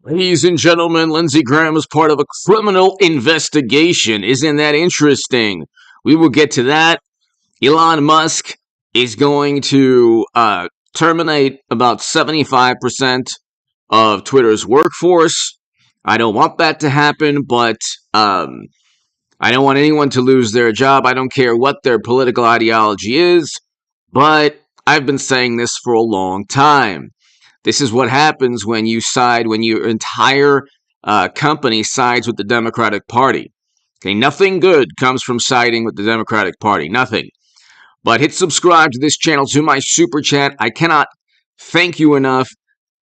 Ladies and gentlemen, Lindsey Graham is part of a criminal investigation. Isn't that interesting? We will get to that. Elon Musk is going to terminate about 75% of Twitter's workforce. I don't want that to happen, but I don't want anyone to lose their job. I don't care what their political ideology is, but I've been saying this for a long time. This is what happens when your entire company sides with the Democratic Party. Okay, nothing good comes from siding with the Democratic Party. Nothing. But hit subscribe to this channel, to my super chat. I cannot thank you enough.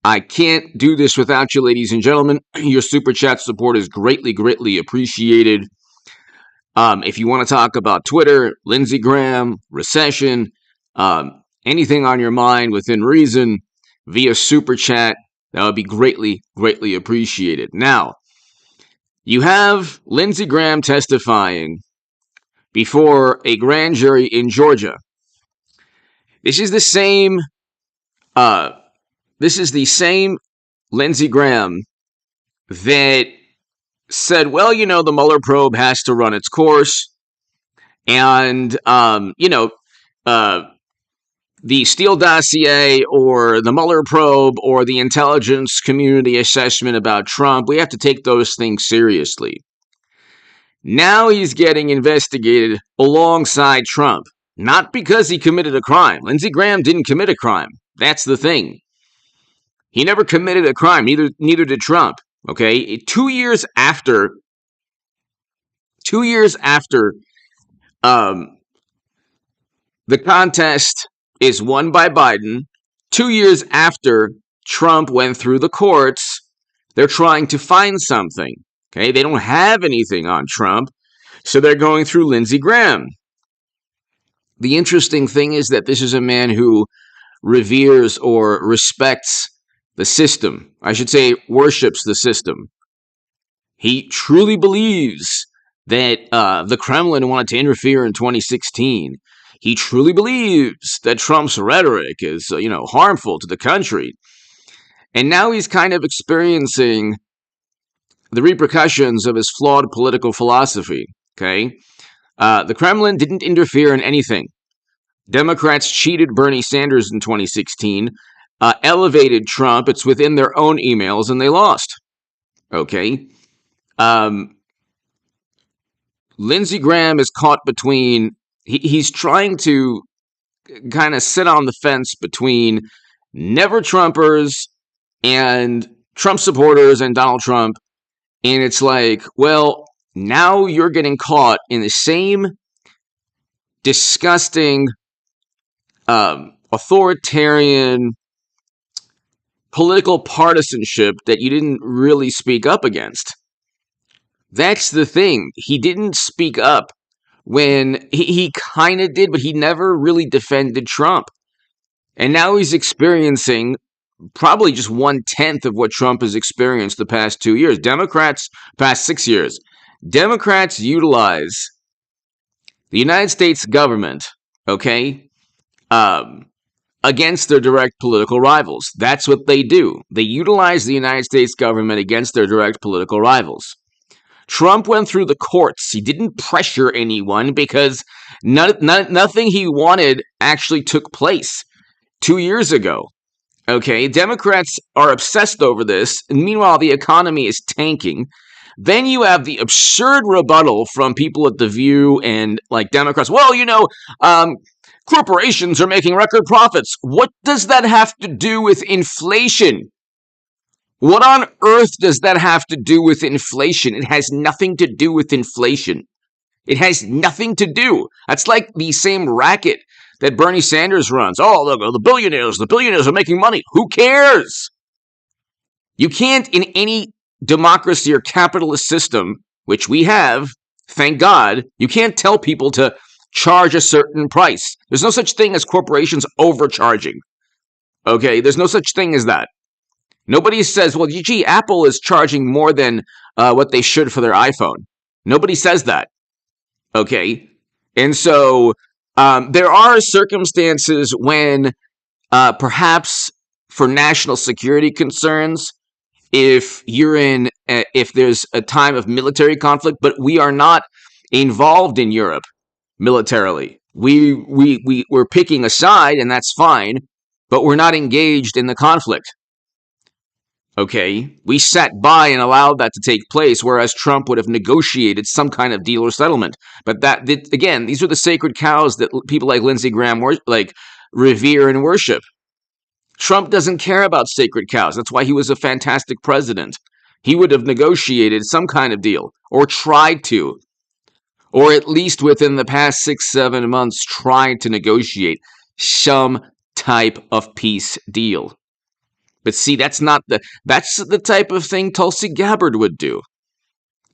I can't do this without you, ladies and gentlemen. Your super chat support is greatly, greatly appreciated. If you want to talk about Twitter, Lindsey Graham, recession, anything on your mind within reason, via super chat, that would be greatly, greatly appreciated. Now, you have Lindsey Graham testifying before a grand jury in Georgia. This is the same Lindsey Graham that said, well, the Mueller probe has to run its course, and the Steele dossier or the Mueller probe or the intelligence community assessment about Trump, we have to take those things seriously. Now he's getting investigated alongside Trump, not because he committed a crime. Lindsey Graham didn't commit a crime. That's the thing. He never committed a crime, neither did Trump. Okay? 2 years after the contest is won by Biden, 2 years after Trump went through the courts, they're trying to find something. Okay, they don't have anything on Trump, so they're going through Lindsey Graham. The interesting thing is that this is a man who reveres or respects the system. I should say worships the system. He truly believes that the Kremlin wanted to interfere in 2016. He truly believes that Trump's rhetoric is, harmful to the country. And now he's kind of experiencing the repercussions of his flawed political philosophy, okay? The Kremlin didn't interfere in anything. Democrats cheated Bernie Sanders in 2016, elevated Trump. It's within their own emails, and they lost, okay? Lindsey Graham is caught between... He's trying to kind of sit on the fence between never-Trumpers and Trump supporters and Donald Trump. And it's like, well, now you're getting caught in the same disgusting, authoritarian political partisanship that you didn't really speak up against. That's the thing. He didn't speak up when he kind of did, but he never really defended Trump. And now he's experiencing probably just 1/10 of what Trump has experienced the past 2 years. Past 6 years. Democrats utilize the United States government, okay, against their direct political rivals. That's what they do. They utilize the United States government against their direct political rivals. Trump went through the courts. He didn't pressure anyone because nothing he wanted actually took place 2 years ago. Okay, Democrats are obsessed over this, and meanwhile the economy is tanking. Then you have the absurd rebuttal from people at The View and Democrats. Well, corporations are making record profits. What does that have to do with inflation? What on earth does that have to do with inflation? It has nothing to do with inflation. It has nothing to do. That's like the same racket that Bernie Sanders runs. Oh, look, the billionaires are making money. Who cares? You can't, in any democracy or capitalist system, which we have, thank God, you can't tell people to charge a certain price. There's no such thing as corporations overcharging. Okay, there's no such thing as that. Nobody says, well, gee, Apple is charging more than what they should for their iPhone. Nobody says that. Okay? And so there are circumstances when perhaps for national security concerns, if there's a time of military conflict, but we are not involved in Europe militarily. We're picking a side, and that's fine, but we're not engaged in the conflict. Okay, we sat by and allowed that to take place, whereas Trump would have negotiated some kind of deal or settlement. But again, these are the sacred cows that people like Lindsey Graham revere and worship. Trump doesn't care about sacred cows. That's why he was a fantastic president. He would have negotiated some kind of deal, or tried to, or at least within the past 6-7 months tried to negotiate some type of peace deal. But see, that's the type of thing Tulsi Gabbard would do.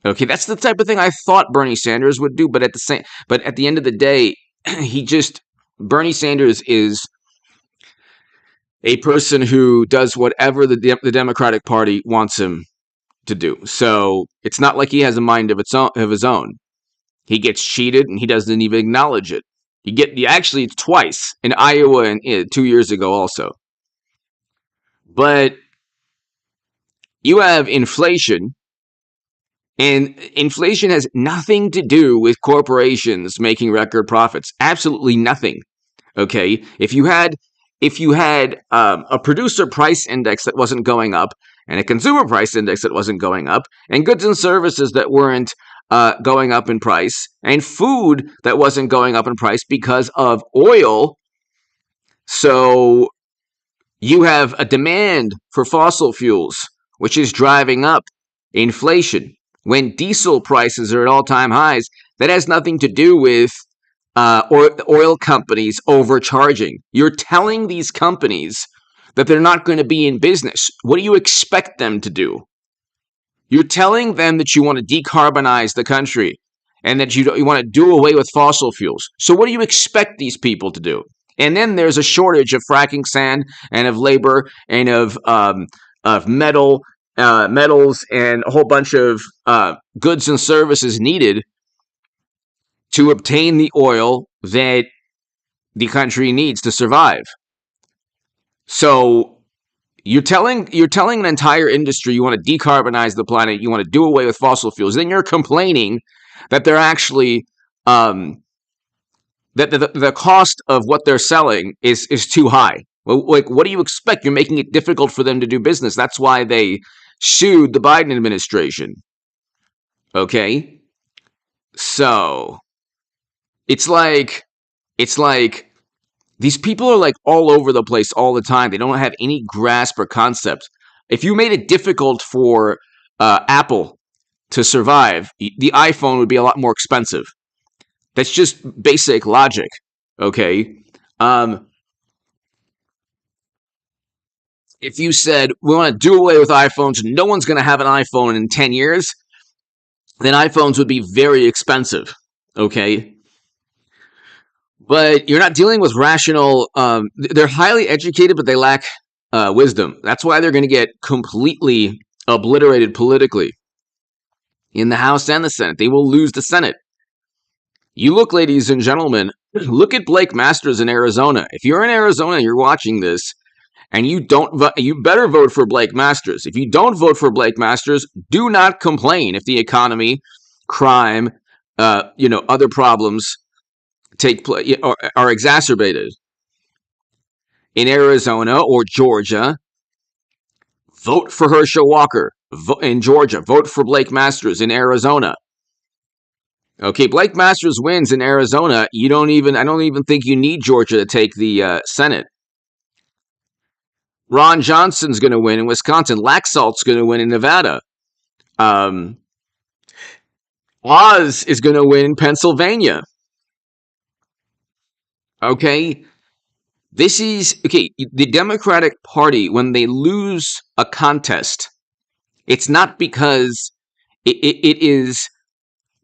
Okay, that's the type of thing I thought Bernie Sanders would do, but at the end of the day, Bernie Sanders is a person who does whatever the Democratic Party wants him to do. So it's not like he has a mind of his own. He gets cheated and he doesn't even acknowledge it. Actually, it's twice in Iowa and 2 years ago also. But you have inflation, and inflation has nothing to do with corporations making record profits. Absolutely nothing. Okay, if you had a producer price index that wasn't going up, and a consumer price index that wasn't going up, and goods and services that weren't going up in price, and food that wasn't going up in price because of oil, so you have a demand for fossil fuels, which is driving up inflation. When diesel prices are at all-time highs, that has nothing to do with oil companies overcharging. You're telling these companies that they're not going to be in business. What do you expect them to do? You're telling them that you want to decarbonize the country and that you want to do away with fossil fuels. So what do you expect these people to do? And then there's a shortage of fracking sand and of labor and of metals and a whole bunch of goods and services needed to obtain the oil that the country needs to survive. So you're telling an entire industry you want to decarbonize the planet, you want to do away with fossil fuels. Then you're complaining that they're actually that the cost of what they're selling is too high. Well, like, what do you expect? You're making it difficult for them to do business. That's why they sued the Biden administration. Okay? So it's like these people are like all over the place all the time. They don't have any grasp or concept. If you made it difficult for Apple to survive, the iPhone would be a lot more expensive. That's just basic logic, okay? If you said, we want to do away with iPhones, no one's going to have an iPhone in 10 years, then iPhones would be very expensive, okay? But you're not dealing with rational, they're highly educated, but they lack wisdom. That's why they're going to get completely obliterated politically in the House and the Senate. They will lose the Senate. You look, ladies and gentlemen, look at Blake Masters in Arizona. If you're in Arizona, you're watching this, and you better vote for Blake Masters. If you don't vote for Blake Masters, do not complain if the economy, crime, other problems take place or are exacerbated. In Arizona or Georgia, vote for Herschel Walker. In Georgia, vote for Blake Masters in Arizona. Okay, Blake Masters wins in Arizona. I don't even think you need Georgia to take the Senate. Ron Johnson's going to win in Wisconsin. Laxalt's going to win in Nevada. Oz is going to win in Pennsylvania. Okay, the Democratic Party, when they lose a contest, it's not because it is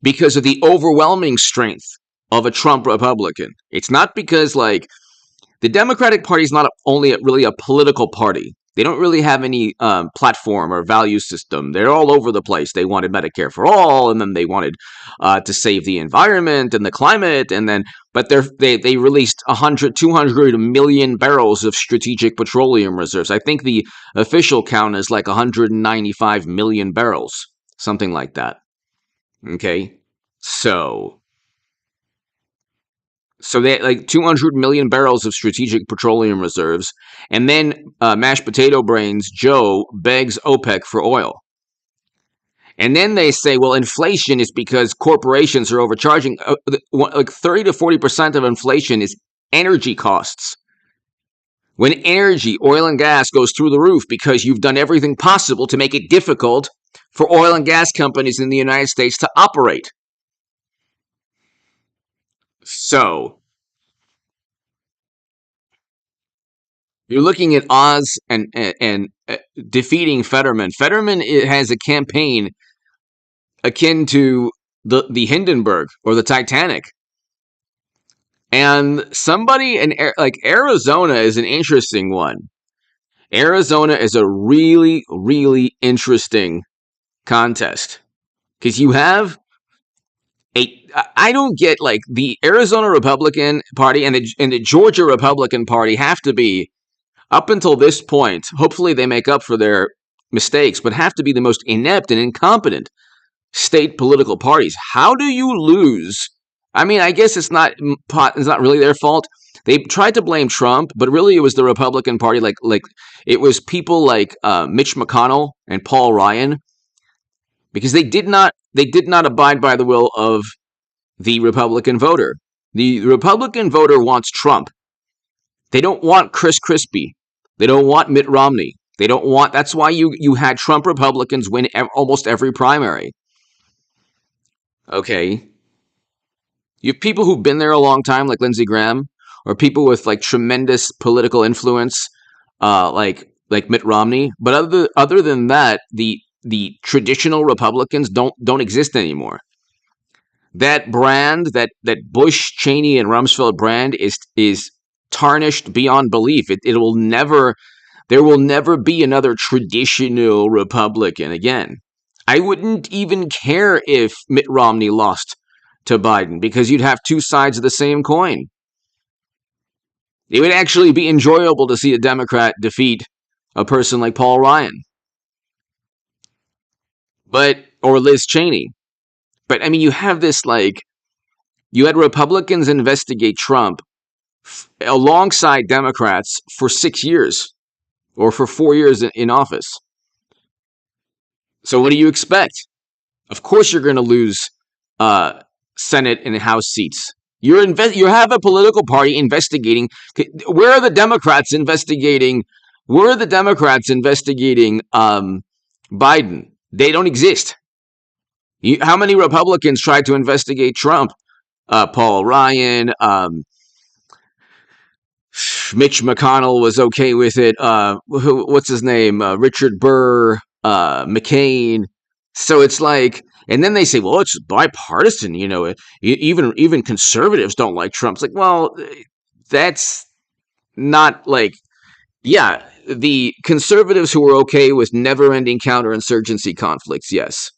because of the overwhelming strength of a Trump Republican. It's not because, the Democratic Party is not really a political party. They don't really have any platform or value system. They're all over the place. They wanted Medicare for all, and then they wanted to save the environment and the climate, and then but they released 100, 200 million barrels of strategic petroleum reserves. I think the official count is like 195 million barrels, something like that. Okay, so they had like 200 million barrels of strategic petroleum reserves. And then mashed potato brains Joe begs OPEC for oil. And then they say, well, inflation is because corporations are overcharging. Like 30 to 40% of inflation is energy costs. When energy, oil and gas goes through the roof because you've done everything possible to make it difficult for oil and gas companies in the United States to operate. So you're looking at Oz and defeating Fetterman. Fetterman has a campaign akin to the Hindenburg or the Titanic. And somebody in like Arizona is an interesting one. Arizona is a really, really interesting contest because you have I don't get like the Arizona Republican Party and the Georgia Republican Party have to be, up until this point, hopefully they make up for their mistakes, but have to be the most inept and incompetent state political parties. How do you lose? I mean, I guess it's not really their fault. They tried to blame Trump, but really it was the Republican Party. Like it was people like Mitch McConnell and Paul Ryan, because they did not abide by the will of the Republican voter. The Republican voter wants Trump. They don't want Chris Christie. They don't want Mitt Romney. They don't want. That's why you had Trump Republicans win almost every primary. Okay, you have people who've been there a long time, like Lindsey Graham, or people with like tremendous political influence, like Mitt Romney. But other than that, the traditional Republicans don't exist anymore. That brand, that Bush, Cheney, and Rumsfeld brand is tarnished beyond belief. It will never. There will never be another traditional Republican again. I wouldn't even care if Mitt Romney lost to Biden, because you'd have two sides of the same coin. It would actually be enjoyable to see a Democrat defeat a person like Paul Ryan, or Liz Cheney. But I mean, you have this you had Republicans investigate Trump alongside Democrats for 6 years or for 4 years in office. So what do you expect? Of course you're going to lose Senate and House seats. You have a political party investigating. Where are the Democrats investigating? Where are the Democrats investigating Biden? They don't exist. How many Republicans tried to investigate Trump? Paul Ryan, Mitch McConnell was okay with it. What's his name? Richard Burr, McCain. So it's like, and then they say, well, it's bipartisan. You know, even conservatives don't like Trump. It's like, well, that's not like, yeah, the conservatives who are okay with never-ending counterinsurgency conflicts, yes.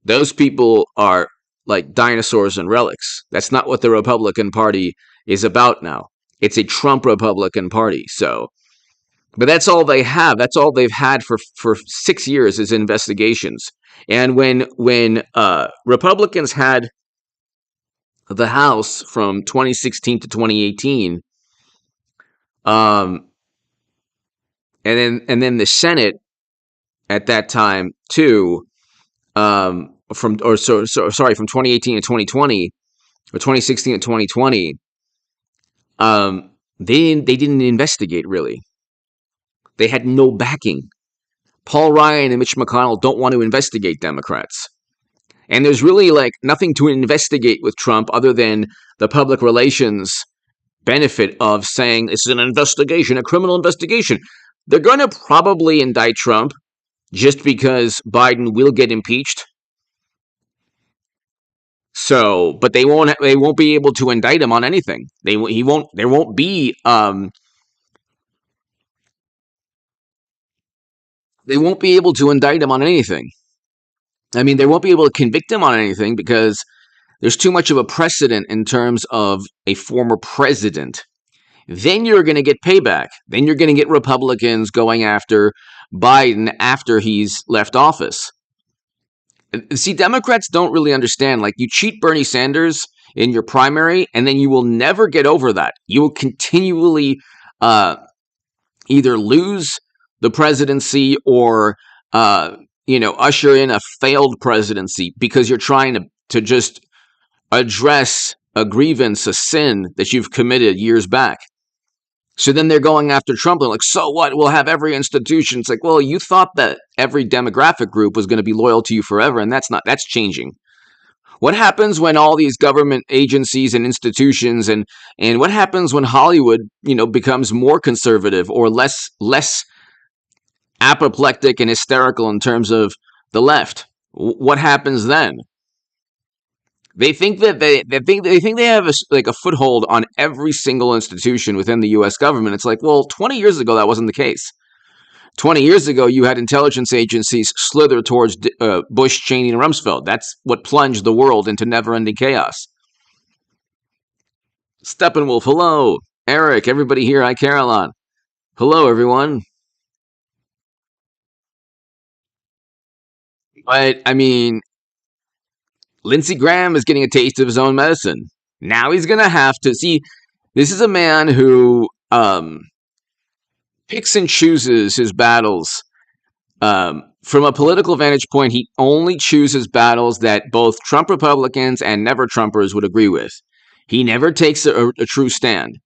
Those people are like dinosaurs and relics. That's not what the Republican Party is about now. It's a Trump Republican Party. So, but that's all they have. That's all they've had for 6 years is investigations. And when Republicans had the House from 2016 to 2018, and then the Senate at that time too, from 2018 to 2020, or 2016 to 2020, they didn't investigate really. They had no backing. Paul Ryan and Mitch McConnell don't want to investigate Democrats. And there's really like nothing to investigate with Trump other than the public relations benefit of saying this is an investigation, a criminal investigation. They're going to probably indict Trump just because Biden will get impeached. So, but they won't be able to indict him on anything. There won't be they won't be able to indict him on anything. I mean, they won't be able to convict him on anything because there's too much of a precedent in terms of a former president. Then you're going to get payback. Then you're going to get Republicans going after Biden after he's left office. See, Democrats don't really understand. Like, you cheat Bernie Sanders in your primary, and then you will never get over that. You will continually either lose the presidency or usher in a failed presidency because you're trying to just address a grievance, a sin that you've committed years back. So then they're going after Trump. They're like, so what? We'll have every institution. It's like, well, you thought that every demographic group was going to be loyal to you forever, and that's changing. What happens when all these government agencies and institutions and what happens when Hollywood, becomes more conservative or less apoplectic and hysterical in terms of the left? What happens then? They think that they have a foothold on every single institution within the U.S. government. It's like, well, 20 years ago that wasn't the case. 20 years ago, you had intelligence agencies slither towards Bush, Cheney, and Rumsfeld. That's what plunged the world into never-ending chaos. Steppenwolf, hello. Eric, everybody here. Hi, Caroline. Hello, everyone. But, I mean, Lindsey Graham is getting a taste of his own medicine. Now he's going to have to see. This is a man who picks and chooses his battles. From a political vantage point, he only chooses battles that both Trump Republicans and never Trumpers would agree with. He never takes a true stand.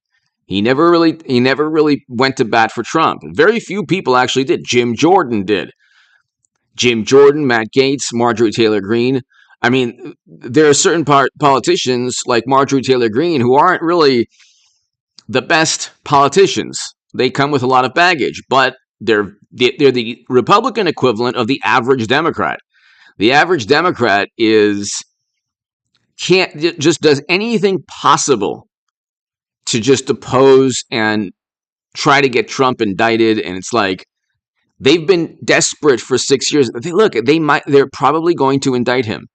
He never really went to bat for Trump. Very few people actually did. Jim Jordan did. Jim Jordan, Matt Gaetz, Marjorie Taylor Greene. I mean, there are certain politicians like Marjorie Taylor Greene who aren't really the best politicians. They come with a lot of baggage, but they're the Republican equivalent of the average Democrat. The average Democrat just does anything possible to just oppose and try to get Trump indicted, and it's like they've been desperate for 6 years. They're probably going to indict him.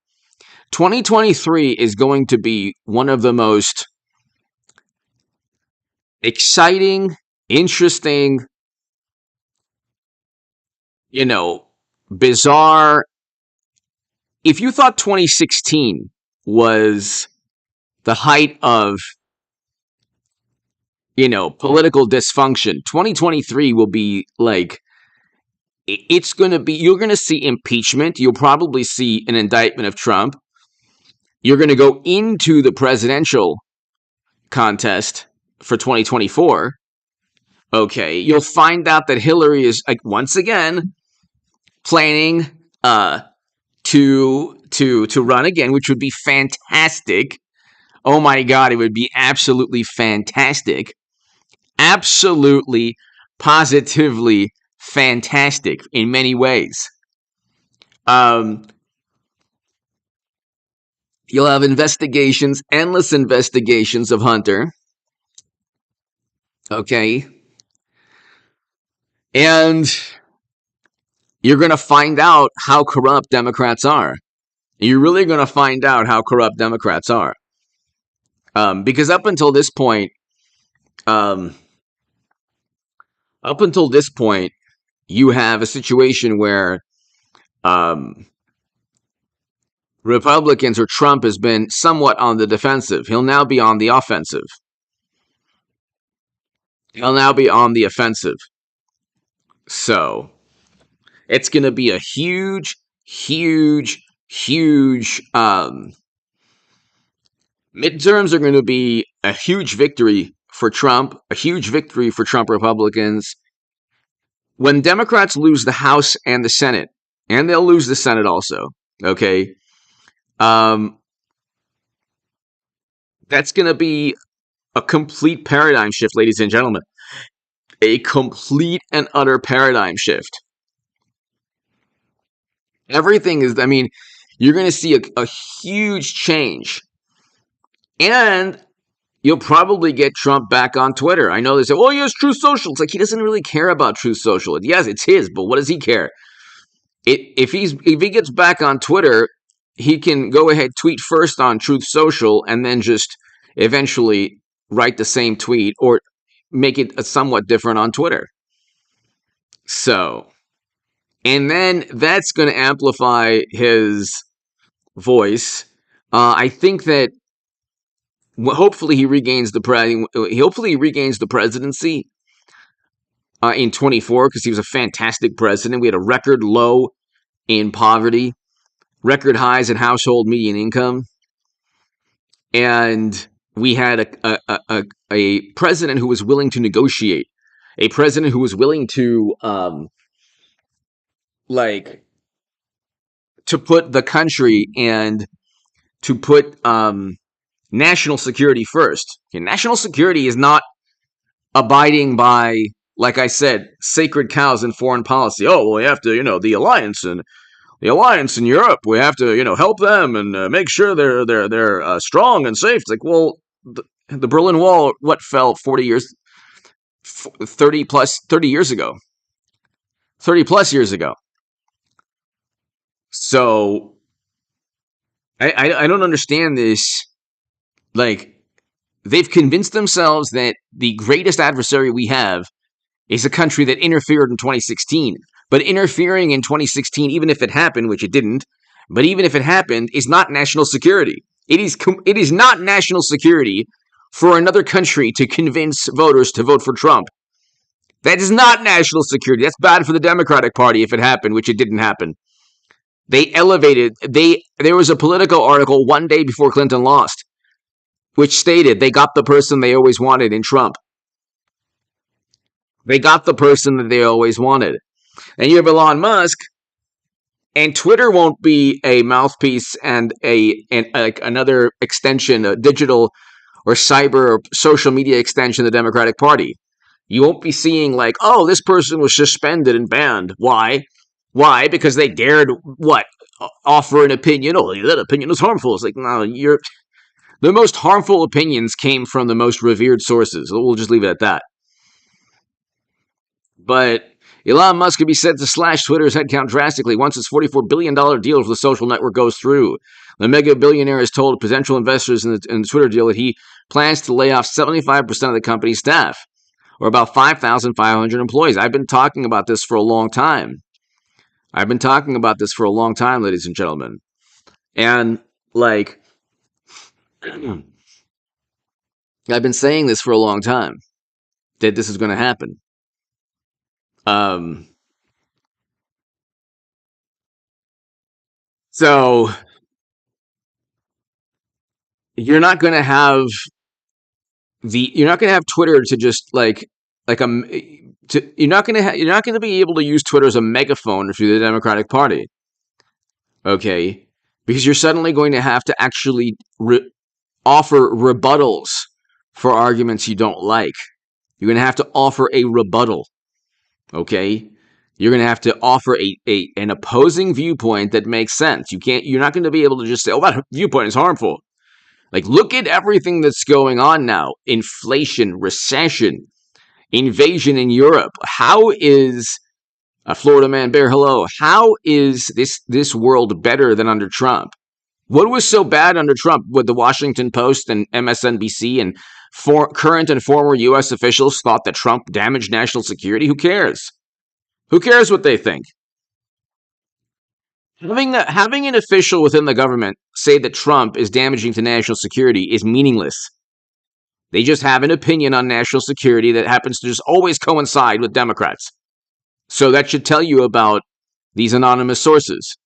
2023 is going to be one of the most exciting, interesting, bizarre. If you thought 2016 was the height of, political dysfunction, 2023 will be like, it's going to be, you're going to see impeachment. You'll probably see an indictment of Trump. You're going to go into the presidential contest for 2024. Okay, you'll find out that Hillary is, like, once again planning to run again, which would be fantastic. Oh my God, it would be absolutely fantastic. Absolutely, positively fantastic in many ways. You'll have investigations, endless investigations of Hunter. Okay. And you're going to find out how corrupt Democrats are. You're really going to find out how corrupt Democrats are. Because up until this point, you have a situation where Republicans or Trump has been somewhat on the defensive. He'll now be on the offensive. So it's going to be a huge midterms are going to be a huge victory for Trump, a huge victory for Trump Republicans. When Democrats lose the House and the Senate, and they'll lose the Senate also, okay, that's going to be a complete paradigm shift, ladies and gentlemen. A complete and utter paradigm shift. Everything is, you're going to see a huge change. And you'll probably get Trump back on Twitter. I know they say, well, he has Truth Social. It's like he doesn't really care about Truth Social. Yes, it's his, but what does he care? If he gets back on Twitter, he can go ahead, tweet first on Truth Social, and then just eventually write the same tweet or make it a somewhat different on Twitter. So, and then that's going to amplify his voice. I think that hopefully he regains the presidency in 24 because he was a fantastic president. We had a record low in poverty, record highs in household median income, and we had a president who was willing to negotiate, a president who was willing to to put the country and to put national security first. Okay, national security is not abiding by, like I said, sacred cows in foreign policy. Oh, well, we have to, the alliance in Europe. We have to, help them and make sure they're strong and safe. It's like, well, the Berlin Wall, fell 30 years ago. So I don't understand this. Like, they've convinced themselves that the greatest adversary we have is a country that interfered in 2016. But interfering in 2016, even if it happened, which it didn't, but even if it happened, is not national security. It is not national security for another country to convince voters to vote for Trump. That is not national security. That's bad for the Democratic Party if it happened, which it didn't happen. There was a Politico article one day before Clinton lost, which stated they got the person they always wanted in Trump. They got the person that they always wanted. And you have Elon Musk, and Twitter won't be a mouthpiece and another extension, a digital or cyber or social media extension of the Democratic Party. You won't be seeing like, oh, this person was suspended and banned. Why? Why? Because they dared offer an opinion. Oh, that opinion is harmful. It's like, no, the most harmful opinions came from the most revered sources. We'll just leave it at that. But Elon Musk could be set to slash Twitter's headcount drastically once its $44 billion deal for the social network goes through. The mega billionaire has told potential investors in the Twitter deal that he plans to lay off 75% of the company's staff, or about 5,500 employees. I've been talking about this for a long time. Ladies and gentlemen. And, I've been saying this for a long time, that this is going to happen. So you're not going to have Twitter to just you're not going to be able to use Twitter as a megaphone through the Democratic Party. Okay, because you're suddenly going to have to actually offer rebuttals for arguments you don't like. You're going to have to offer a rebuttal. Okay, you're going to have to offer an opposing viewpoint that makes sense. You're not going to be able to just say, "Oh, that viewpoint is harmful." Like, look at everything that's going on now: inflation, recession, invasion in Europe. How is Florida Man Bear? Hello. How is this world better than under Trump? What was so bad under Trump? With the Washington Post and MSNBC and current and former U.S. officials thought that Trump damaged national security? Who cares? Who cares what they think? Having an official within the government say that Trump is damaging to national security is meaningless. They just have an opinion on national security that happens to just always coincide with Democrats. So that should tell you about these anonymous sources.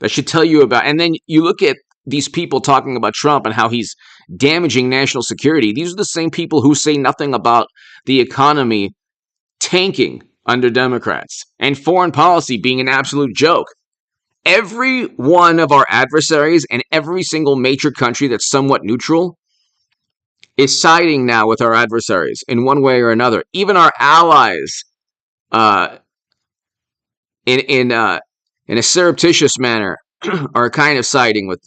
That should tell you about, and then you look at these people talking about Trump and how he's damaging national security. These are the same people who say nothing about the economy tanking under Democrats and foreign policy being an absolute joke. Every one of our adversaries and every single major country that's somewhat neutral is siding now with our adversaries in one way or another. Even our allies, in a surreptitious manner, are kind of siding with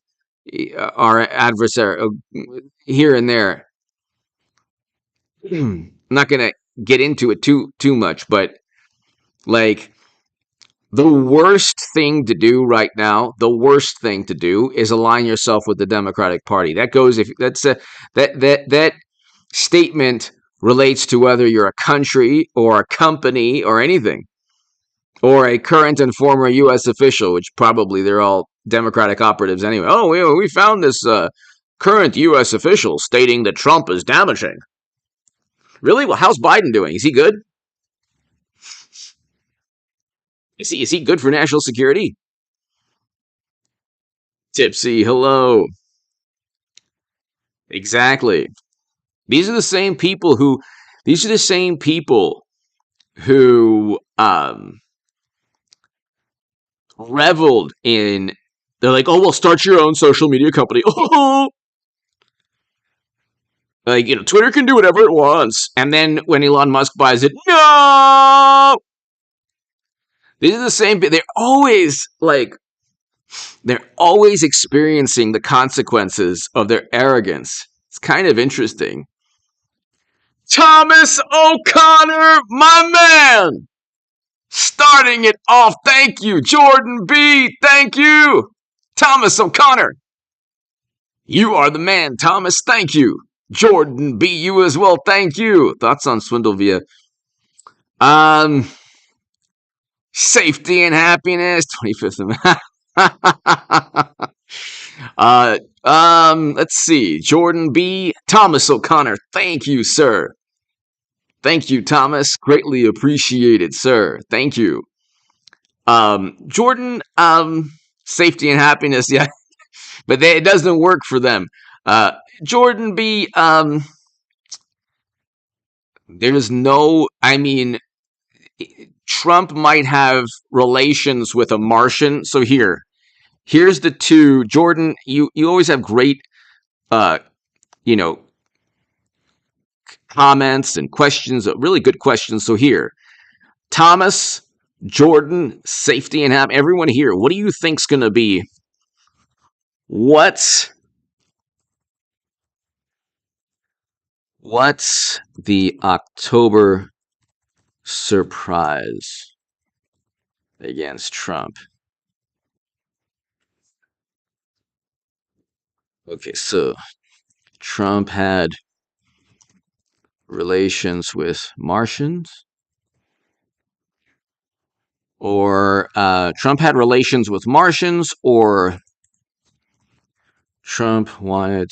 our adversary here and there. I'm not gonna get into it too much, but like the worst thing to do right now, the worst thing to do is align yourself with the Democratic Party. That goes if that's a that statement relates to whether you're a country or a company or anything, or a current and former U.S. official, which probably they're all Democratic operatives anyway. Oh, we found this current U.S. official stating that Trump is damaging. Really? Well, how's Biden doing? Is he good? Is he good for national security? Tipsy, hello. Exactly. These are the same people who. These are the same people who reveled in. They're like, oh, well, start your own social media company. Oh, like, Twitter can do whatever it wants. And then when Elon Musk buys it, no! These are the same. They're always experiencing the consequences of their arrogance. It's kind of interesting. Thomas O'Connor, my man! Starting it off. Thank you. Jordan B. Thank you. Thomas O'Connor. You are the man, Thomas. Thank you. Jordan B. You as well. Thank you. Thoughts on Swindle via safety and happiness. 25th of let's see. Jordan B. Thomas O'Connor. Thank you, sir. Thank you, Thomas. Greatly appreciated, sir. Thank you. Jordan, safety and happiness, yeah. But it doesn't work for them. Jordan B, there's no, I mean, Trump might have relations with a Martian. So here's the two. Jordan, you always have great, you know, comments and questions, really good questions. So here, Thomas, Jordan, safety and happiness. Everyone here, what do you think's going to be? What's the October surprise against Trump? Okay, so Trump had relations with Martians, or Trump had relations with Martians, or Trump wanted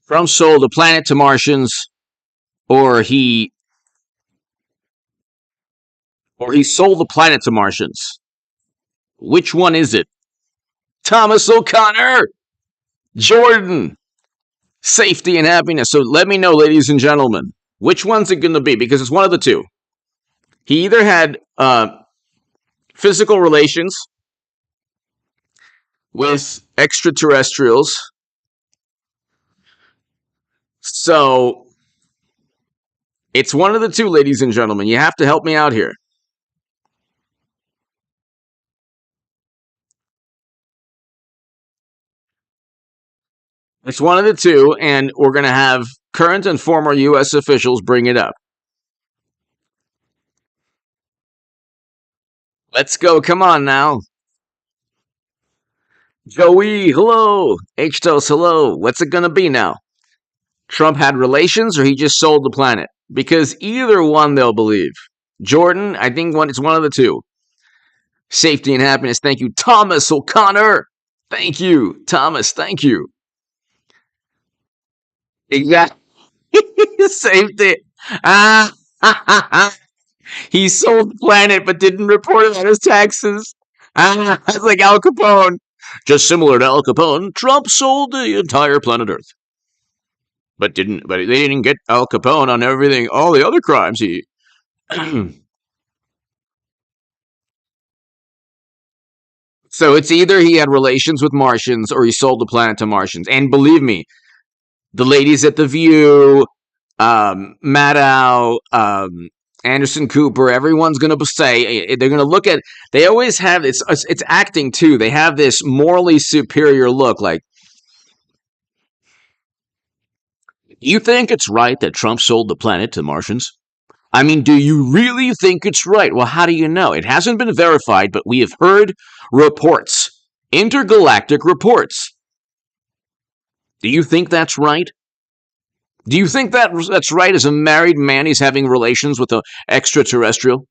Trump sold the planet to Martians, or he sold the planet to Martians. Which one is it? Thomas O'Connor, Jordan, safety and happiness. So let me know, ladies and gentlemen, which one's it going to be? Because it's one of the two. He either had physical relations with extraterrestrials. So it's one of the two, ladies and gentlemen. You have to help me out here. It's one of the two, and we're going to have current and former U.S. officials bring it up. Let's go. Come on now. Joey, hello. H-Tos, hello. What's it going to be now? Trump had relations, or he just sold the planet? Because either one they'll believe. Jordan, I think it's one of the two. Safety and happiness. Thank you. Thomas O'Connor. Thank you. Thomas, thank you. Exactly. Safety. He sold the planet but didn't report it on his taxes. It's like Al Capone. Just similar to Al Capone, Trump sold the entire planet Earth. But they didn't get Al Capone on everything, all the other crimes he So it's either he had relations with Martians or he sold the planet to Martians. And believe me, the ladies at The View, Maddow, Anderson Cooper, everyone's going to say, they're going to look at, they always have, it's acting too. They have this morally superior look like, you think it's right that Trump sold the planet to Martians? I mean, do you really think it's right? Well, how do you know? It hasn't been verified, but we have heard reports, intergalactic reports. Do you think that's right? Do you think that's right as a married man he's having relations with an extraterrestrial?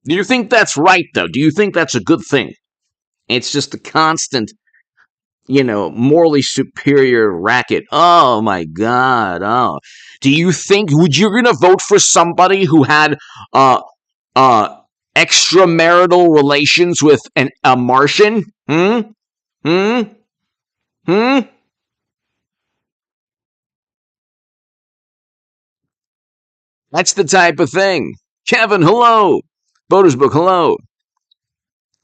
Do you think that's right, though? Do you think that's a good thing? It's just a constant, morally superior racket. Oh, my God. Oh. Do you think, would you going to vote for somebody who had extramarital relations with a Martian? Hmm? Hmm? Hmm? That's the type of thing. Kevin, hello. Voters Book, hello.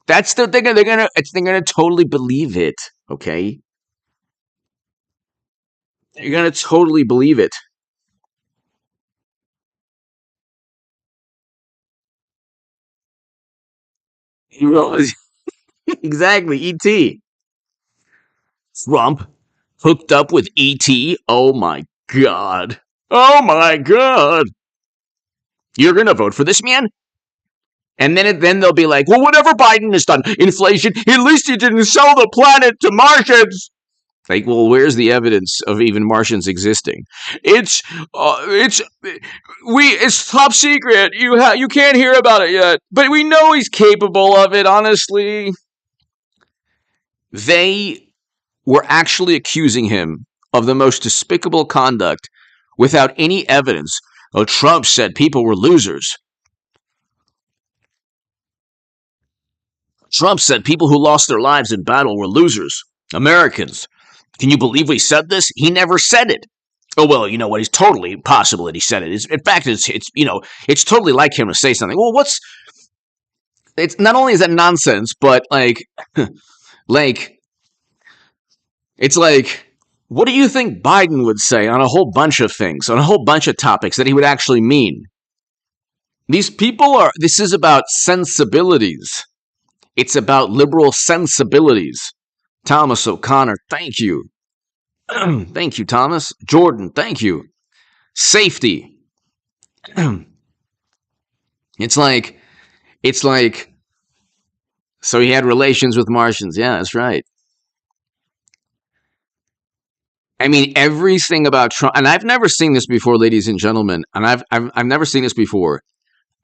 That's the thing. They're gonna totally believe it. Okay, they're gonna totally believe it. You know, exactly. ET. Trump hooked up with ET. Oh my God. Oh my God. You're gonna vote for this man? And then they'll be like, well, whatever Biden has done, inflation, at least he didn't sell the planet to Martians. Like, well, where's the evidence of even Martians existing? It's top secret. You can't hear about it yet, but we know he's capable of it. Honestly, they were actually accusing him of the most despicable conduct without any evidence. Oh, Trump said people were losers. Trump said people who lost their lives in battle were losers. Americans. Can you believe he said this? He never said it. Oh, well, you know what? It's totally possible that he said it. In fact, it's totally like him to say something. Well, it's not only is that nonsense, but it's like, what do you think Biden would say on a whole bunch of things, on a whole bunch of topics that he would actually mean? This is about sensibilities. It's about liberal sensibilities. Thomas O'Connor, thank you. Thank you, Thomas. Jordan, thank you. Safety. it's like, so he had relations with Martians. Yeah, that's right. I mean, everything about Trump, and I've never seen this before, ladies and gentlemen, and I've never seen this before.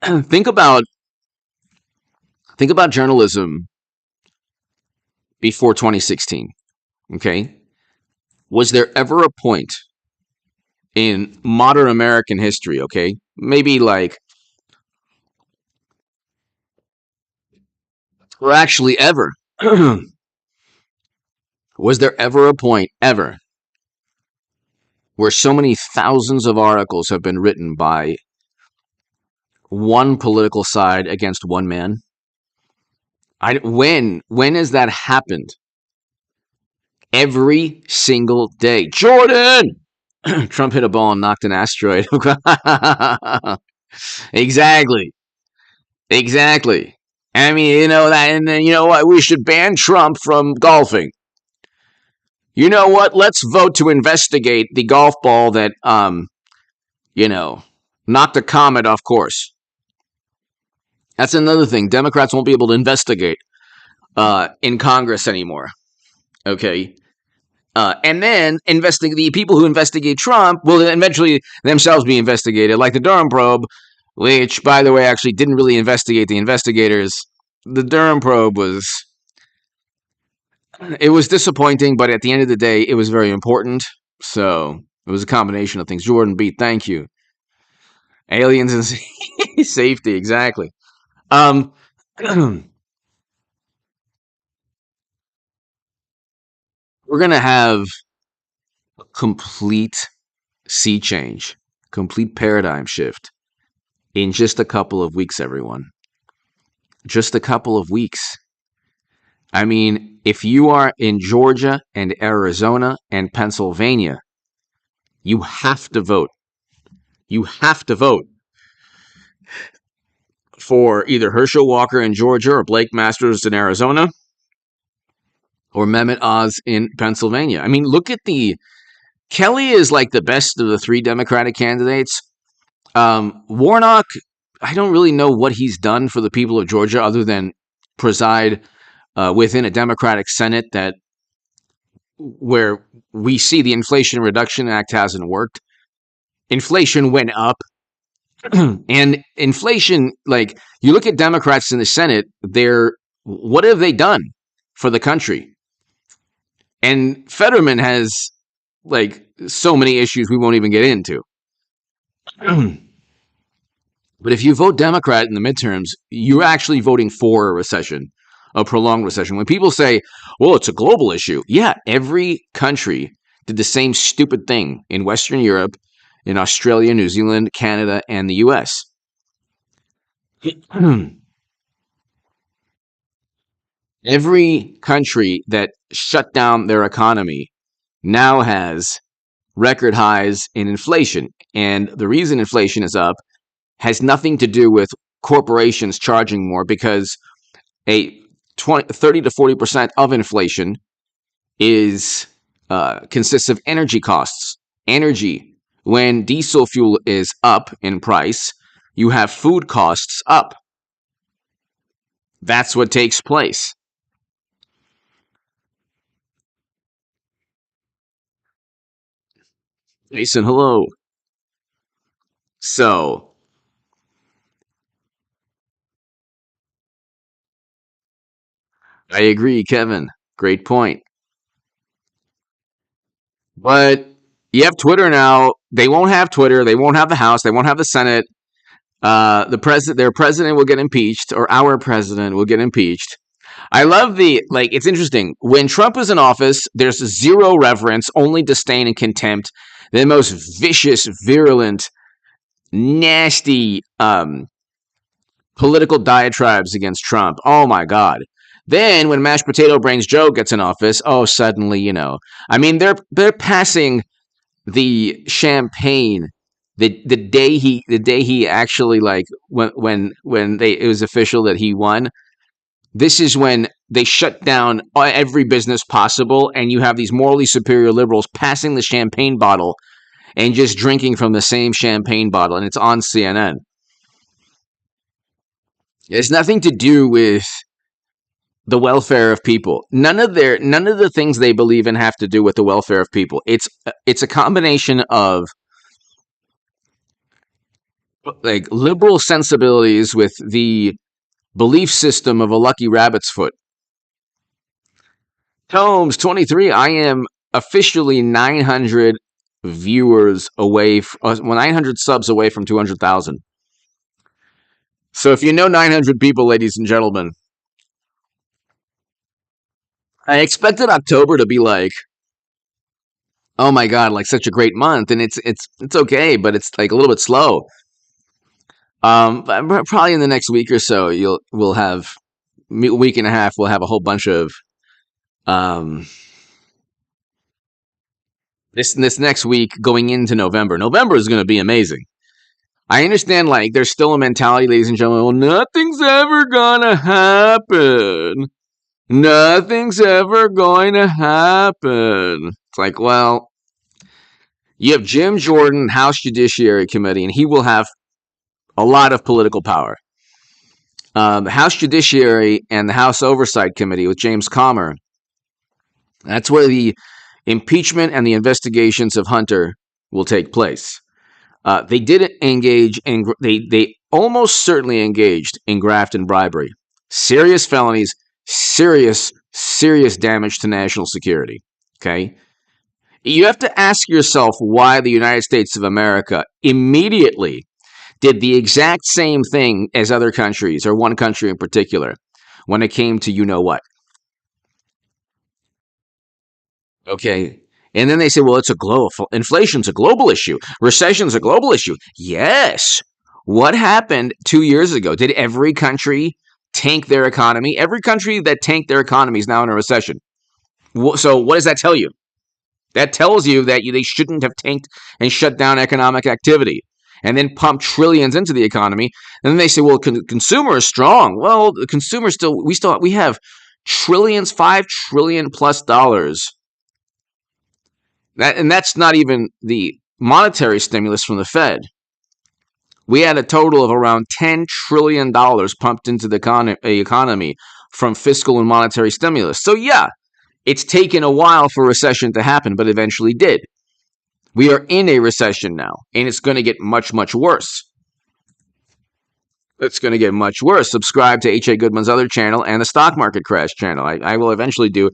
think about journalism before 2016. Okay, was there ever a point in modern American history? Okay, maybe or actually ever, was there ever a point ever where so many thousands of articles have been written by one political side against one man? When has that happened? Every single day. Jordan! Trump hit a ball and knocked an asteroid. Exactly. I mean, that, and then you know what? We should ban Trump from golfing. You know what? Let's vote to investigate the golf ball that, knocked a comet off course. That's another thing. Democrats won't be able to investigate in Congress anymore. Okay. And then the people who investigate Trump will eventually themselves be investigated, like the Durham probe, which, by the way, actually didn't really investigate the investigators. The Durham probe was disappointing, but at the end of the day, it was very important. So it was a combination of things. Jordan beat, thank you. Aliens and safety, exactly. We're going to have a complete sea change, complete paradigm shift in just a couple of weeks, everyone. Just a couple of weeks. I mean, if you are in Georgia and Arizona and Pennsylvania, you have to vote. You have to vote. for either Herschel Walker in Georgia or Blake Masters in Arizona or Mehmet Oz in Pennsylvania. I mean, look at Kelly is like the best of the three Democratic candidates. Warnock, I don't really know what he's done for the people of Georgia other than preside within a Democratic Senate where we see the Inflation Reduction Act hasn't worked. Inflation went up. And inflation, like, you look at Democrats in the Senate, what have they done for the country? And Fetterman has, like, so many issues we won't even get into. But if you vote Democrat in the midterms, you're actually voting for a recession, a prolonged recession. When people say, well, it's a global issue. Yeah, every country did the same stupid thing in Western Europe, in Australia, New Zealand, Canada, and the US. Every country that shut down their economy now has record highs in inflation. And the reason inflation is up has nothing to do with corporations charging more, because 30 to 40% of inflation consists of energy costs. Energy. When diesel fuel is up in price, you have food costs up. That's what takes place. Jason, hello. So, I agree, Kevin. Great point. But you have Twitter now. They won't have Twitter. They won't have the House. They won't have the Senate. Their president will get impeached, or our president will get impeached. I love it's interesting. When Trump is in office, there's zero reverence, only disdain and contempt. The most vicious, virulent, nasty political diatribes against Trump. Oh my God. Then when Mashed Potato Brains Joe gets in office, suddenly, I mean, they're passing the champagne the day he actually, like, when it was official that he won. This is when they shut down every business possible, and you have these morally superior liberals passing the champagne bottle and just drinking from the same champagne bottle, and it's on CNN. It has nothing to do with the welfare of people. None of the things they believe in have to do with the welfare of people. It's a combination of, like, liberal sensibilities with the belief system of a lucky rabbit's foot. Tomes 23, I am officially 900 viewers away, 900 subs away from 200,000. So if you know 900 people, ladies and gentlemen, I expected October to be like, oh my God, like such a great month, and it's okay, but it's like a little bit slow. Probably in the next week or so, we'll have week and a half. We'll have a whole bunch of this next week going into November. November is going to be amazing. I understand, like, there's still a mentality, ladies and gentlemen, well, nothing's ever gonna happen. Nothing's ever going to happen. It's like, well, you have Jim Jordan, House Judiciary Committee, and he will have a lot of political power. The House Judiciary and the House Oversight Committee with James Comer, that's where the impeachment and the investigations of Hunter will take place. They did engage in, they almost certainly engaged in graft and bribery. Serious felonies, serious damage to national security. Okay? You have to ask yourself why the United States of America immediately did the exact same thing as other countries, or one country in particular, when it came to you-know-what. Okay? And then they say, well, inflation's a global issue. Recession's a global issue. Yes. What happened 2 years ago? Did every country tank their economy? Every country that tanked their economy is now in a recession. So what does that tell you? That tells you that they shouldn't have tanked and shut down economic activity. and then pump trillions into the economy. And then they say, well, consumer is strong. Well, the consumer we have trillions, $5 trillion plus dollars. And that's not even the monetary stimulus from the Fed. We had a total of around $10 trillion pumped into the economy from fiscal and monetary stimulus. So yeah, it's taken a while for a recession to happen, but eventually did. We are in a recession now, and it's going to get much, much worse. It's going to get much worse. Subscribe to H.A. Goodman's other channel and the Stock Market Crash channel. I will eventually do.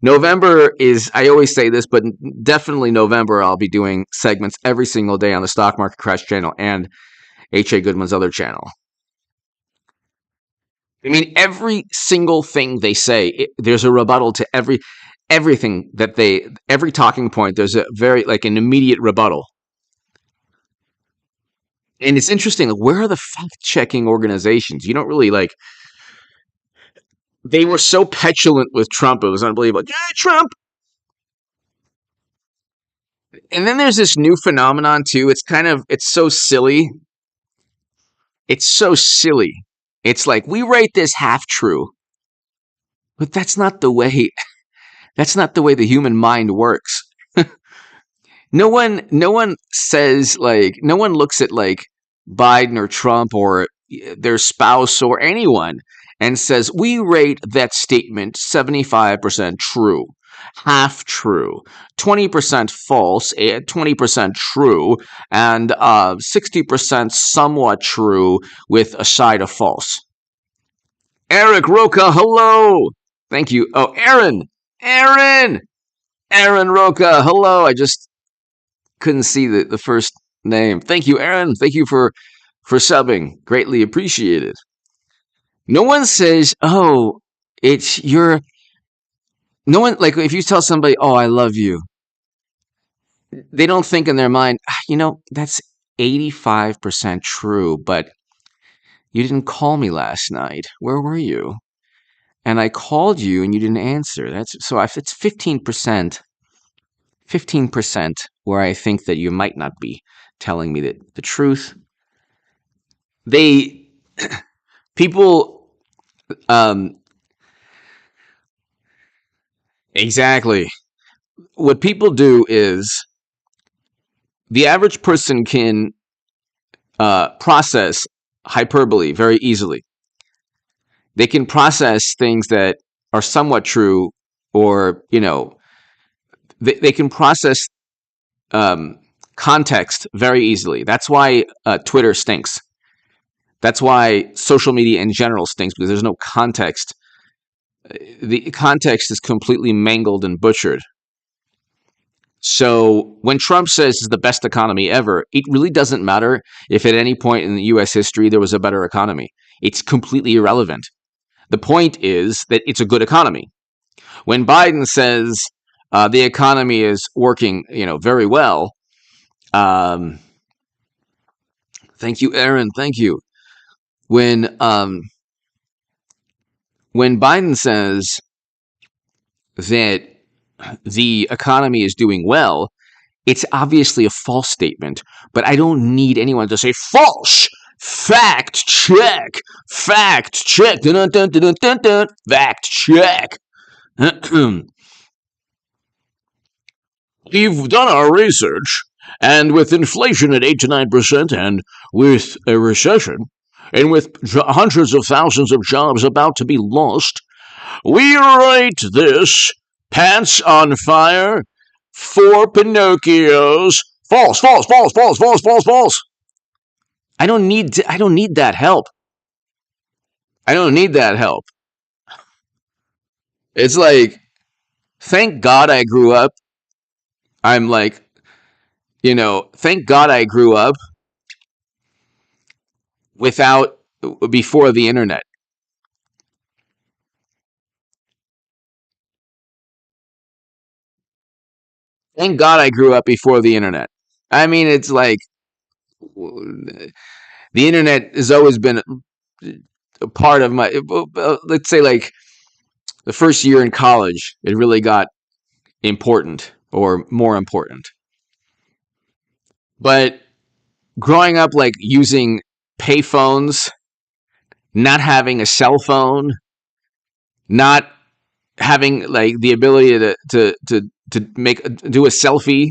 November is, I always say this, but definitely November I'll be doing segments every single day on the Stock Market Crash channel and H.A. Goodman's other channel. I mean, every single thing they say, there's a rebuttal to everything that every talking point. There's an immediate rebuttal. And it's interesting, where are the fact-checking organizations? You don't really they were so petulant with Trump, it was unbelievable. Yeah, Trump! And then there's this new phenomenon, too. It's so silly. It's so silly. It's like, we rate this half true. But that's not the way the human mind works. No one says, no one looks at Biden or Trump or their spouse or anyone and says, we rate that statement 75% true, half true, 20% false, 20% true, and 60% somewhat true with a side of false. Eric Roca, hello. Thank you. Oh, Aaron Roca, hello. I just couldn't see the first name. Thank you, Aaron. Thank you for subbing. Greatly appreciated. No one says, oh, it's your... No one, if you tell somebody, oh, I love you, they don't think in their mind, that's 85% true, but you didn't call me last night. Where were you? And I called you and you didn't answer. If it's 15%, 15% where I think that you might not be telling me the truth. People, exactly. What people do is, the average person can process hyperbole very easily. They can process things that are somewhat true, or, they can process context very easily. That's why Twitter stinks. That's why social media in general stinks, because there's no context. The context is completely mangled and butchered. So when Trump says it's the best economy ever, it really doesn't matter if at any point in the U.S. history there was a better economy. It's completely irrelevant. The point is that it's a good economy. When Biden says the economy is working, very well, thank you, Aaron. Thank you. When Biden says that the economy is doing well, it's obviously a false statement, but I don't need anyone to say false. Fact check. Fact check. Dun, dun, dun, dun, dun, dun. Fact check. We've done our research, and with inflation at 8 to 9%, and with a recession, and with hundreds of thousands of jobs about to be lost, we rate this pants on fire, 4 Pinocchios, false, false, false, false, false, false, false. I don't need that help. I don't need that help. It's like, thank God I grew up. I'm like, thank God I grew up before the internet. Thank God I grew up before the internet. I mean, it's like, the internet has always been a part of my, let's say, the first year in college, it really got important, or more important. But growing up like using payphones, not having a cell phone, not having like the ability to make do a selfie,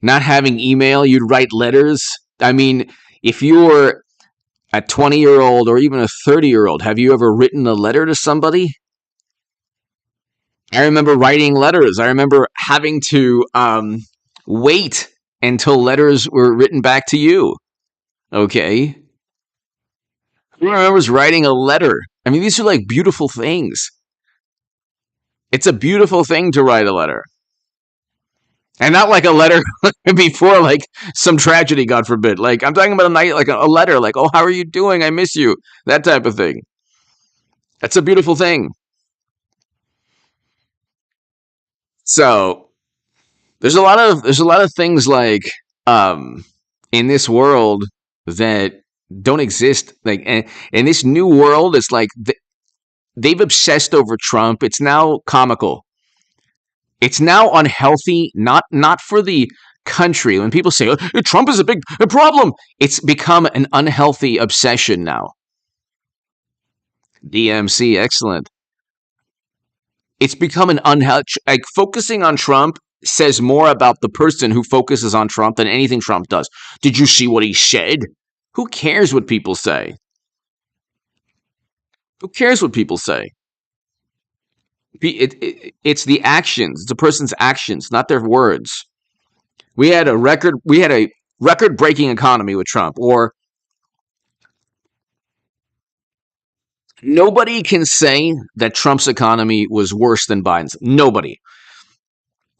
not having email, you'd write letters. I mean, if you were a 20-year-old or even a 30-year-old, have you ever written a letter to somebody? I remember writing letters. I remember having to wait until letters were written back to you. Okay. Who remembers writing a letter? I mean, these are like beautiful things. It's a beautiful thing to write a letter. And not like a letter before like some tragedy, God forbid. Like I'm talking about a night, like a letter, like, oh, how are you doing? I miss you. That type of thing. That's a beautiful thing. So there's a lot of things like in this world that don't exist. Like in this new world, it's like they've obsessed over Trump. It's now comical. It's now unhealthy, not for the country. When people say, oh, Trump is a big problem, it's become an unhealthy obsession now. DMC, excellent. It's become an unhealthy, like focusing on Trump says more about the person who focuses on Trump than anything Trump does. Did you see what he said? Who cares what people say? Who cares what people say? It's the actions. It's a person's actions, not their words. We had a record-breaking economy with Trump, or nobody can say that Trump's economy was worse than Biden's. Nobody.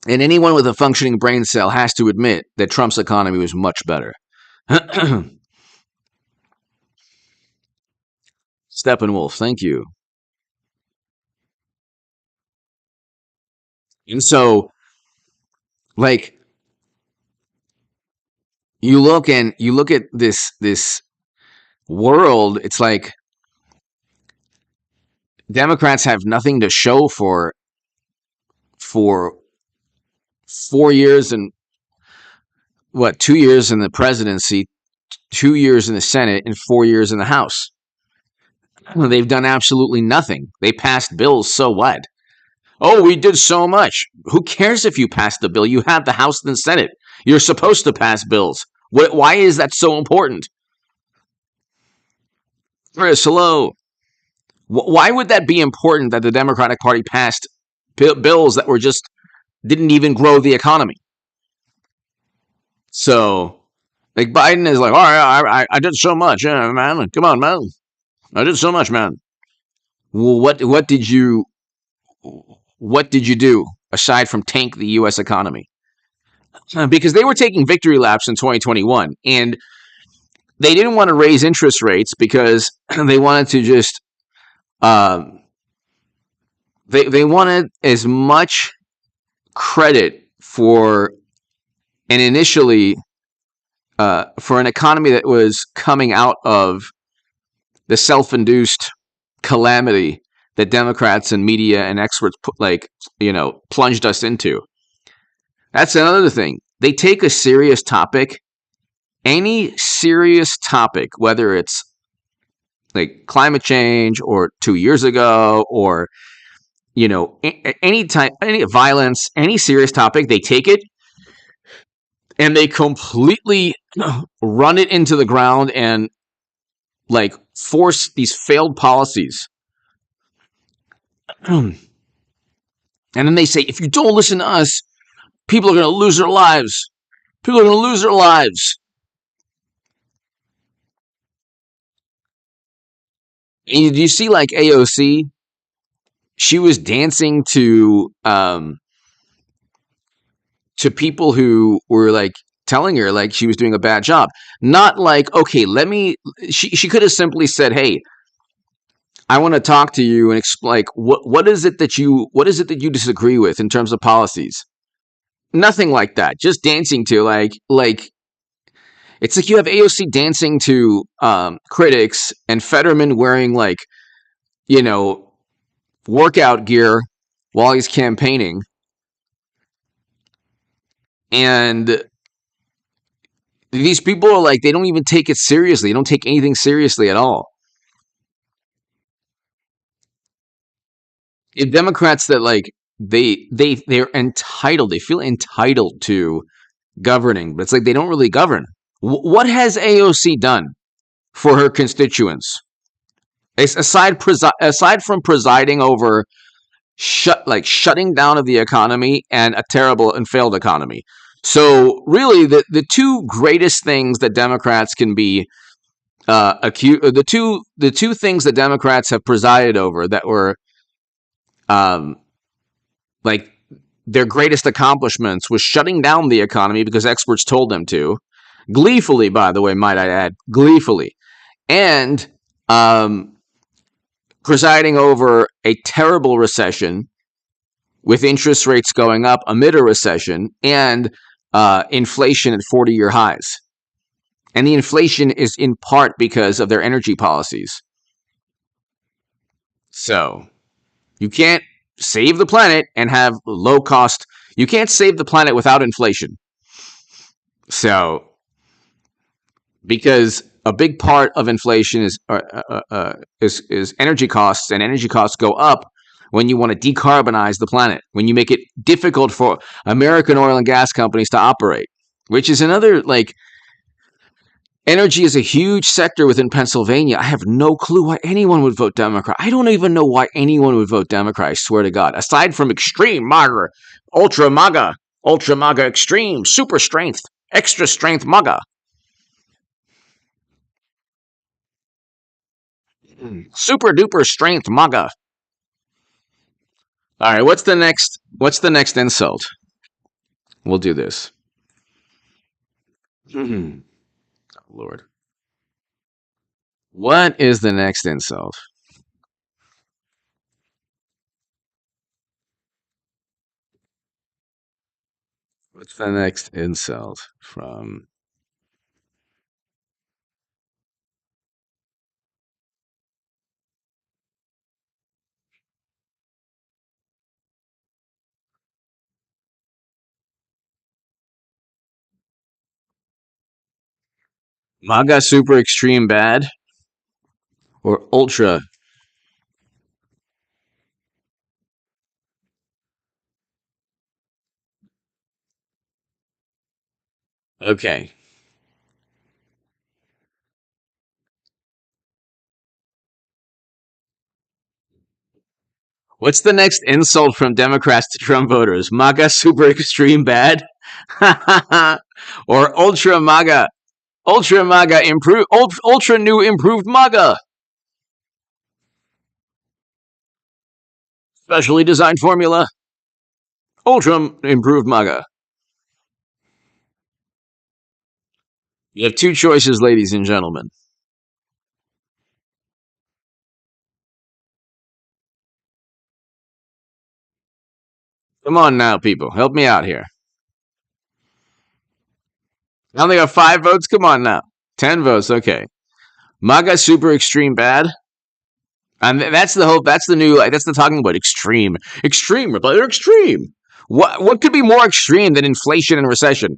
And anyone with a functioning brain cell has to admit that Trump's economy was much better. Steppenwolf, thank you. And so, like, you look at this world. It's like Democrats have nothing to show for 4 years and what 2 years in the presidency, 2 years in the Senate, and 4 years in the House. They've done absolutely nothing. They passed bills, so what? Oh, we did so much. Who cares if you passed the bill? You have the House and the Senate. You're supposed to pass bills. Why is that so important? Chris, hello. Why would that be important that the Democratic Party passed bills that were just didn't even grow the economy? So, like Biden is like, all right, I did so much, yeah, man. Come on, man. I did so much, man. Well, what did you do aside from tank the U.S. economy? Because they were taking victory laps in 2021, and they didn't want to raise interest rates because they wanted to just they wanted as much credit for an initially for an economy that was coming out of the self-induced calamity that Democrats and media and experts plunged us into. That's another thing. They take a serious topic, any serious topic, whether it's like climate change or 2 years ago or any violence, any serious topic, they take it and they completely run it into the ground and like force these failed policies. And then they say, if you don't listen to us, people are going to lose their lives. People are going to lose their lives. And you see, like AOC, she was dancing to people who were like telling her like she was doing a bad job. Not like, okay, she could have simply said, hey, I want to talk to you and explain like what is it that you disagree with in terms of policies. Nothing like that. Just dancing to like it's like you have AOC dancing to critics and Fetterman wearing like workout gear while he's campaigning, and These people are like, they don't even take it seriously. They don't take anything seriously at all. If Democrats that like they're entitled, they feel entitled to governing, but it's like they don't really govern. What has AOC done for her constituents aside from presiding over shutting down of the economy and a terrible and failed economy? So really, the two greatest things that Democrats can be accused, the two things that Democrats have presided over that were um, like their greatest accomplishments was shutting down the economy because experts told them to, gleefully, by the way, might I add, gleefully, and presiding over a terrible recession with interest rates going up amid a recession and inflation at 40-year highs. And the inflation is in part because of their energy policies. So you can't save the planet and have low cost. You can't save the planet without inflation. So, because a big part of inflation is energy costs, and energy costs go up when you want to decarbonize the planet, when you make it difficult for American oil and gas companies to operate, which is another like. Energy is a huge sector within Pennsylvania. I have no clue why anyone would vote Democrat. I don't even know why anyone would vote Democrat, I swear to God. Aside from extreme MAGA, ultra MAGA extreme, super strength, extra strength MAGA. Super duper strength MAGA. All right, what's the next insult? We'll do this. Lord. What is the next insult? What's the next insult from MAGA super extreme bad or ultra? Okay. What's the next insult from Democrats to Trump voters? MAGA super extreme bad? Or ultra MAGA improved, ultra new improved MAGA? Specially designed formula? Ultra improved MAGA. You have two choices, ladies and gentlemen. Come on now, people. Help me out here. I only got 5 votes? Come on now. 10 votes, okay. MAGA super extreme bad? And that's the hope. That's the new. That's the talking about extreme, but they're extreme. What could be more extreme than inflation and recession?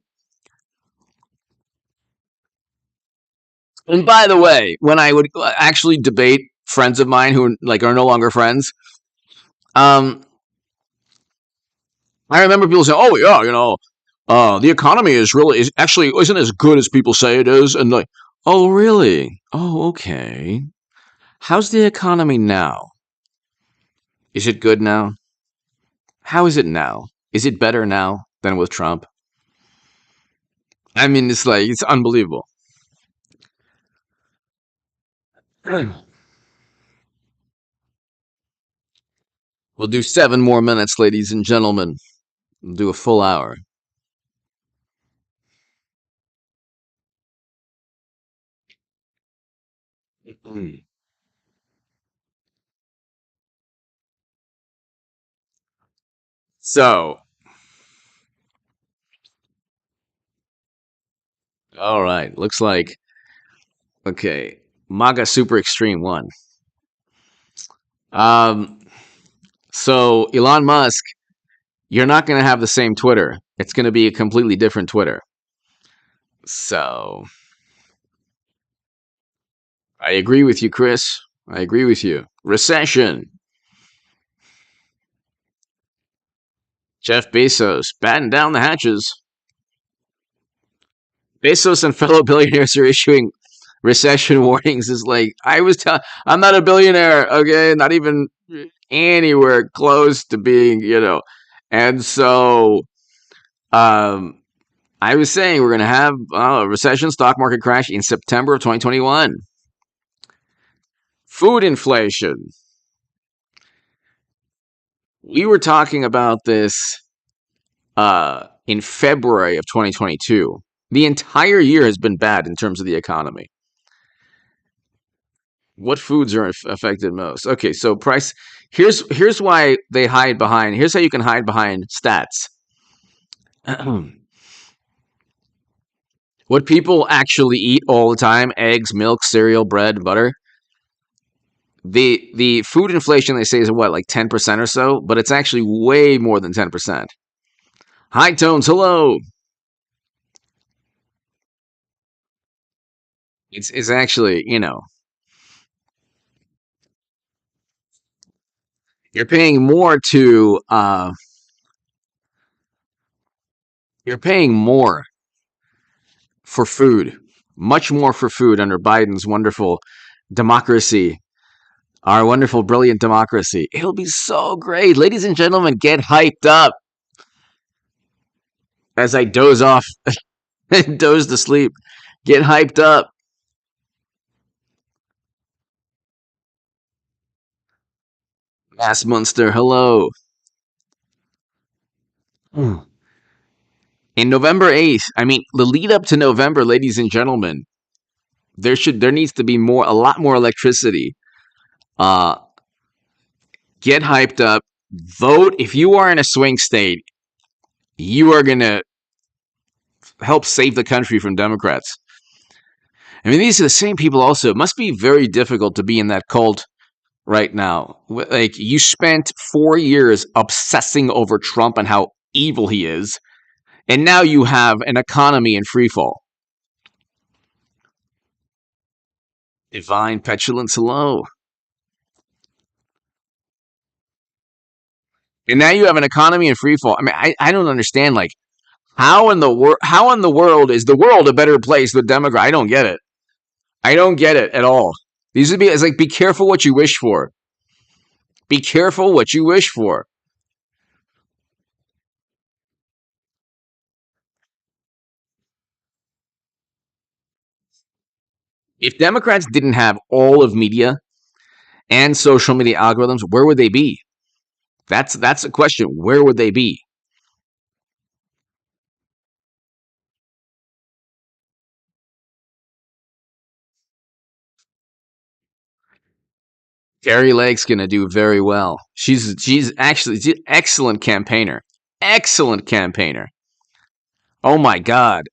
And by the way, when I would actually debate friends of mine who like are no longer friends, um, I remember people saying, "Oh yeah, the economy is actually isn't as good as people say it is," and like, "Oh really? Oh okay. How's the economy now? Is it good now? How is it now? Is it better now than with Trump?" I mean, it's unbelievable. We'll do 7 more minutes, ladies and gentlemen. We'll do a full hour. So, all right. Looks like, okay, MAGA Super Extreme won. Um, so Elon Musk, you're not going to have the same Twitter. It's going to be a completely different Twitter. So I agree with you, Chris. I agree with you. Recession. Jeff Bezos, batten down the hatches. Bezos and fellow billionaires are issuing recession warnings. Is like I'm not a billionaire, okay? Not even anywhere close to being, And so, I was saying we're going to have a recession, stock market crash in September of 2021. Food inflation. We were talking about this in February of 2022. The entire year has been bad in terms of the economy. What foods are affected most? Okay, so price. Here's why they hide behind. Here's how you can hide behind stats. What people actually eat all the time: eggs, milk, cereal, bread, butter. The food inflation they say is what, like 10% or so, but it's actually way more than 10%. High tones, hello. It's actually, you're paying more to you're paying more for food, much more for food under Biden's wonderful democracy, our wonderful, brilliant democracy. It'll be so great. Ladies and gentlemen, get hyped up as I doze off and doze to sleep. Get hyped up. Mass Munster, hello. In November 8th, I mean, the lead up to November, ladies and gentlemen, there needs to be a lot more electricity. Get hyped up. Vote. If you are in a swing state, you are going to help save the country from Democrats. I mean, these are the same people also. It must be very difficult to be in that cult right now. Like, you spent 4 years obsessing over Trump and how evil he is, and now you have an economy in freefall. Divine petulance, hello. And now you have an economy in freefall. I mean, I don't understand. Like, how in the world is the world a better place with Democrat? I don't get it. I don't get it at all. It's like, be careful what you wish for. Be careful what you wish for. If Democrats didn't have all of media and social media algorithms, where would they be? That's a question. Where would they be? Carrie Lake's gonna do very well. She's actually an excellent campaigner. Excellent campaigner. Oh my God.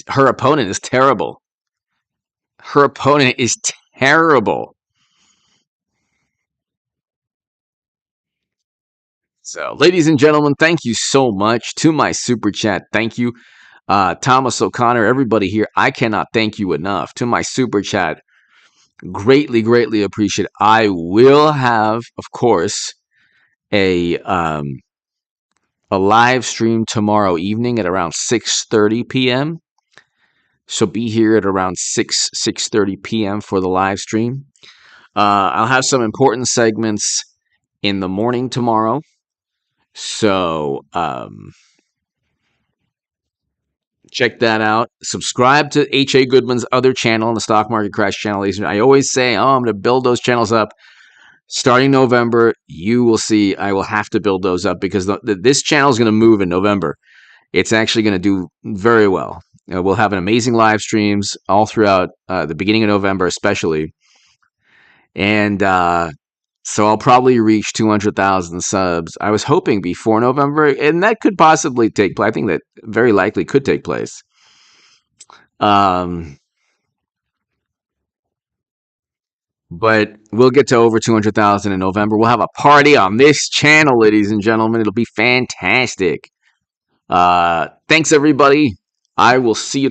Her opponent is terrible. Her opponent is terrible. So, ladies and gentlemen, thank you so much to my super chat. Thank you, Thomas O'Connor, everybody here. I cannot thank you enough. To my super chat, greatly, greatly appreciate it. I will have, of course, a live stream tomorrow evening at around 6:30 p.m. So be here at around 6:30 p.m. for the live stream. I'll have some important segments in the morning tomorrow. So check that out. Subscribe to H.A. Goodman's other channel on the Stock Market Crash channel. I always say, I'm going to build those channels up. Starting November, you will see I will have to build those up because this channel is going to move in November. It's actually going to do very well. We'll have an amazing live streams all throughout the beginning of November, especially. And so I'll probably reach 200,000 subs. I was hoping before November, and that could possibly take place. I think that very likely could take place. But we'll get to over 200,000 in November. We'll have a party on this channel, ladies and gentlemen. It'll be fantastic. Thanks, everybody. I will see you